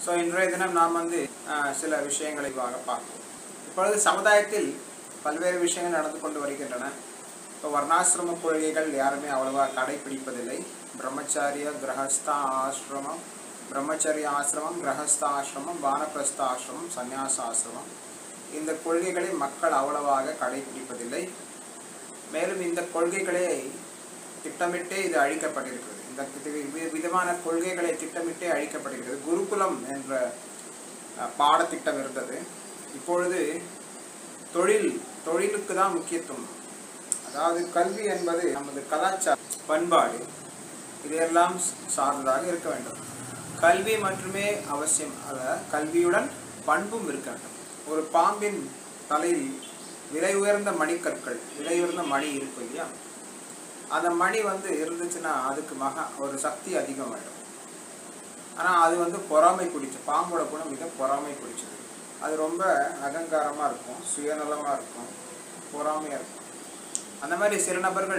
So இன்றைய தினம் நாம் சில விஷயங்களை பார்ப்போம். இப்பொழுது சமுதாயத்தில் பல்வேறு விஷயங்கள் நடந்து கொண்டு வருகின்றன. இப்போ வர்ணாசிரம கொள்கைகள் யாருமே அவ்வளவா கடைபிடிப்பதில்லை. பிரம்மச்சரிய ஆசிரமம், கிரகஸ்த ஆசிரமம், வானப்பிரஸ்த ஆசிரமம், சந்நியாச ஆசிரமம், இந்த கொள்கைகளை மக்கள் அவ்வளவாக கடைபிடிப்பதில்லை. மேலும் இந்த கொள்கைகளே திட்டமிட்டே இது அழிக்கப்பட்டிருக்கிறது. இந்த விதமான கொள்கைகளை திட்டமிட்டே அழிக்கப்பட்டிருக்கிறது. குருகுலம் என்ற பாடத்திட்டம் இருந்தது. இப்பொழுது தொழிலுக்கு தான் முக்கியத்துவம். அதாவது கல்வி என்பது நமது கலாச்சார பண்பாடு இதையெல்லாம் சார்ந்ததாக இருக்க வேண்டும். கல்வி மட்டுமே அவசியம் அல்ல, கல்வியுடன் பண்பும் இருக்க வேண்டும். ஒரு பாம்பின் தலையில் விலை உயர்ந்த மணிக்கற்கள், விலை உயர்ந்த மணி இருக்கும் இல்லையா, அந்த மணி இருந்துச்சுன்னா அதுக்கு ஒரு சக்தி அதிகமாகிடும். ஆனால் அது பொறாமை பிடிச்ச பாம்போட குணம் மிக பொறாமை பிடிச்சது. அது ரொம்ப அகங்காரமாக இருக்கும், சுயநலமாக இருக்கும், பொறாமையாக இருக்கும். அந்த மாதிரி சில நபர்கள்